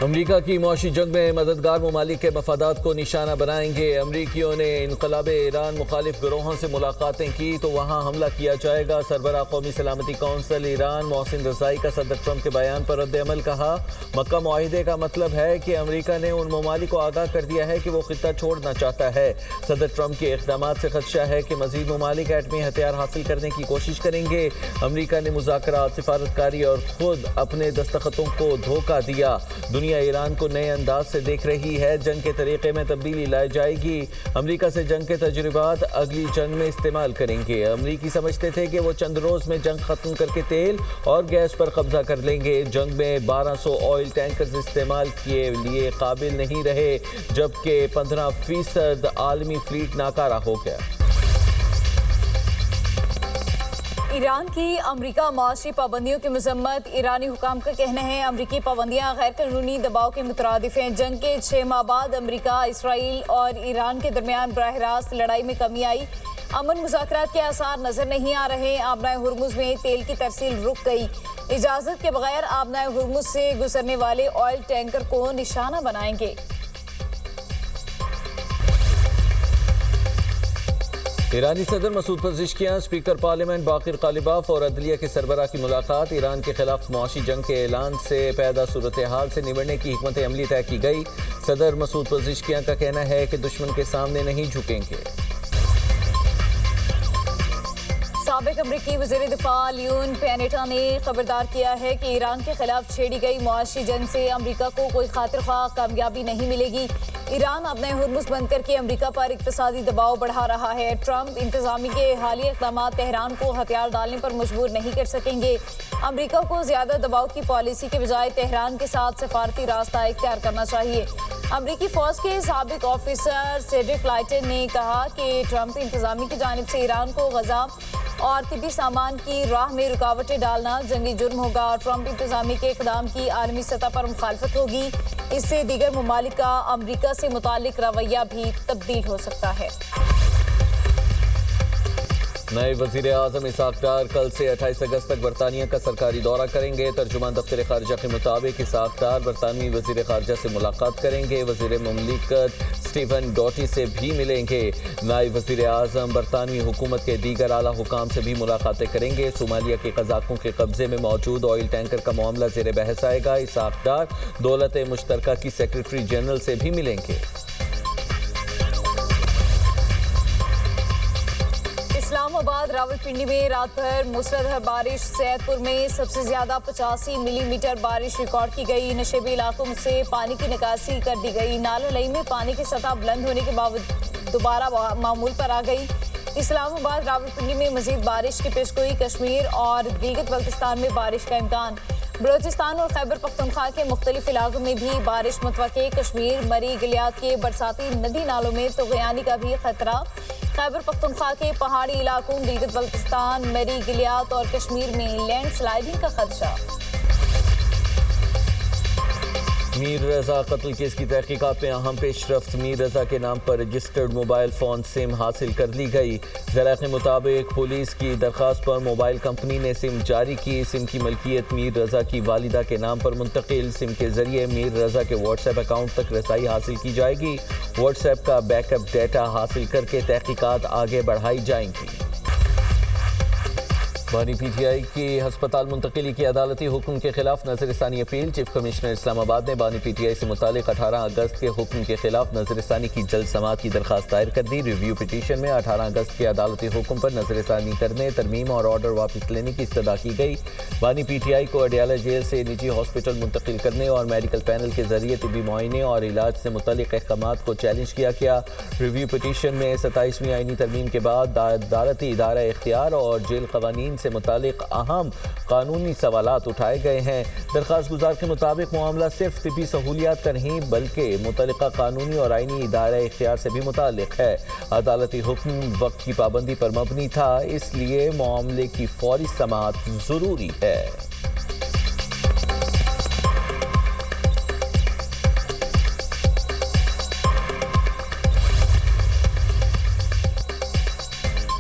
امریکہ کی معاشی جنگ میں مددگار ممالک کے مفادات کو نشانہ بنائیں گے۔ امریکیوں نے انقلاب ایران مخالف گروہوں سے ملاقاتیں کی تو وہاں حملہ کیا جائے گا۔ سربراہ قومی سلامتی کونسل ایران محسن رضائی کا صدر ٹرمپ کے بیان پر رد عمل۔ کہا مکہ معاہدے کا مطلب ہے کہ امریکہ نے ان ممالک کو آگاہ کر دیا ہے کہ وہ خطہ چھوڑنا چاہتا ہے۔ صدر ٹرمپ کے اقدامات سے خدشہ ہے کہ مزید ممالک ایٹمی ہتھیار حاصل کرنے کی کوشش کریں گے۔ امریکہ نے مذاکرات، سفارتکاری اور خود اپنے دستخطوں کو دھوکہ دیا۔ دنیا ایران کو نئے انداز سے دیکھ رہی ہے۔ جنگ کے طریقے میں تبدیلی لائی جائے گی۔ امریکہ سے جنگ کے تجربات اگلی جنگ میں استعمال کریں گے۔ امریکی سمجھتے تھے کہ وہ چند روز میں جنگ ختم کر کے تیل اور گیس پر قبضہ کر لیں گے۔ جنگ میں 1200 آئل ٹینکرز استعمال کے لیے قابل نہیں رہے، جبکہ 15% عالمی فلیٹ ناکارہ ہو گیا۔ ایران کی امریکہ معاشی پابندیوں کی مذمت۔ ایرانی حکام کا کہنا ہے امریکی پابندیاں غیر قانونی دباؤ کے مترادف ہیں۔ جنگ کے 6 ماہ بعد امریکہ، اسرائیل اور ایران کے درمیان براہ راست لڑائی میں کمی آئی۔ امن مذاکرات کے آثار نظر نہیں آ رہے۔ آبنائے ہرمز میں تیل کی ترسیل رک گئی۔ اجازت کے بغیر آبنائے ہرمز سے گزرنے والے آئل ٹینکر کو نشانہ بنائیں گے۔ ایرانی صدر Masoud Pezeshkian, speaker parliament Bagher Ghalibaf اور عدلیہ کے سربراہ کی ملاقات۔ ایران کے خلاف معاشی جنگ کے اعلان سے پیدا صورتحال سے نمٹنے کی حکمت عملی طے کی گئی۔ صدر مسعود پزشکیان کا کہنا ہے کہ دشمن کے سامنے نہیں جھکیں گے۔ سابق امریکی وزیر دفاع لیون پینیٹا نے خبردار کیا ہے کہ ایران کے خلاف چھیڑی گئی معاشی جنگ سے امریکہ کو کوئی خاطر خواہ کامیابی نہیں ملے گی۔ ایران اپنے ہرمز بند کر کے امریکہ پر اقتصادی دباؤ بڑھا رہا ہے۔ ٹرمپ انتظامی کے حالیہ اقدامات تہران کو ہتھیار ڈالنے پر مجبور نہیں کر سکیں گے۔ امریکہ کو زیادہ دباؤ کی پالیسی کے بجائے تہران کے ساتھ سفارتی راستہ اختیار کرنا چاہیے۔ امریکی فوج کے سابق آفیسر سیڈرک لائٹن نے کہا کہ ٹرمپ انتظامی کی جانب سے ایران کو غذا اور طبی سامان کی راہ میں رکاوٹیں ڈالنا جنگی جرم ہوگا۔ ٹرمپ انتظامی کے اقدام کی عالمی سطح پر مخالفت ہوگی۔ اس سے دیگر ممالک کا امریکہ سے متعلق رویہ بھی تبدیل ہو سکتا ہے۔ نئے وزیر اعظم اسحاق ڈار کل سے 28 اگست تک برطانیہ کا سرکاری دورہ کریں گے۔ ترجمان دفتر خارجہ کے مطابق اسحاق ڈار برطانوی وزیر خارجہ سے ملاقات کریں گے۔ وزیر مملکت اسٹیفن ڈوٹی سے بھی ملیں گے۔ نائب وزیر اعظم برطانوی حکومت کے دیگر اعلیٰ حکام سے بھی ملاقاتیں کریں گے۔ صومالیہ کے قزاقوں کے قبضے میں موجود آئل ٹینکر کا معاملہ زیر بحث آئے گا۔ اسحاق ڈار دولت مشترکہ کی سیکرٹری جنرل سے بھی ملیں گے۔ اسلام آباد، راولپنڈی میں رات بھر موسلادھار بارش۔ سید پور میں سب سے زیادہ 85 ملی میٹر بارش ریکارڈ کی گئی۔ نشیبی علاقوں سے پانی کی نکاسی کر دی گئی۔ نالہ لئی میں پانی کی سطح بلند ہونے کے باوجود دوبارہ معمول پر آ گئی۔ اسلام آباد، راولپنڈی میں مزید بارش کی پیشگوئی۔ کشمیر اور گلگت بلتستان میں بارش کا امکان۔ بلوچستان اور خیبر پختونخوا کے مختلف علاقوں میں بھی بارش متوقع۔ کشمیر، مری، گلیات کے برساتی ندی نالوں میں طغیانی کا بھی خطرہ۔ خیبر پختونخوا کے پہاڑی علاقوں، گلگت بلتستان، مری، گلیات اور کشمیر میں لینڈ سلائیڈنگ کا خدشہ۔ میر رضا قتل کیس کی تحقیقات میں اہم پیش رفت۔ میر رضا کے نام پر رجسٹرڈ موبائل فون سم حاصل کر لی گئی۔ ذرائع کے مطابق پولیس کی درخواست پر موبائل کمپنی نے سم جاری کی۔ سم کی ملکیت میر رضا کی والدہ کے نام پر منتقل۔ سم کے ذریعے میر رضا کے واٹس ایپ اکاؤنٹ تک رسائی حاصل کی جائے گی۔ واٹس ایپ کا بیک اپ ڈیٹا حاصل کر کے تحقیقات آگے بڑھائی جائیں گی۔ بانی پی ٹی آئی کی ہسپتال منتقلی کے عدالتی حکم کے خلاف نظر ثانی اپیل۔ چیف کمشنر اسلام آباد نے بانی پی ٹی آئی سے متعلق 18 اگست کے حکم کے خلاف نظر ثانی کی جلد سماعت کی درخواست دائر کر دی۔ ریویو پٹیشن میں 18 اگست کے عدالتی حکم پر نظر ثانی کرنے، ترمیم اور آرڈر واپس لینے کی استدعا کی گئی۔ بانی پی ٹی آئی کو اڈیالہ جیل سے نجی ہاسپٹل منتقل کرنے اور میڈیکل پینل کے ذریعے طبی معائنے اور علاج سے متعلق احکامات کو چیلنج کیا گیا۔ ریویو پٹیشن میں 27ویں آئینی ترمیم کے بعد عدالتی ادارہ اختیار اور جیل قوانین سے متعلق اہم قانونی سوالات اٹھائے گئے ہیں۔ درخواست گزار کے مطابق معاملہ صرف طبی سہولیات کا نہیں بلکہ متعلقہ قانونی اور آئینی ادارہ اختیار سے بھی متعلق ہے۔ عدالتی حکم وقت کی پابندی پر مبنی تھا، اس لیے معاملے کی فوری سماعت ضروری ہے۔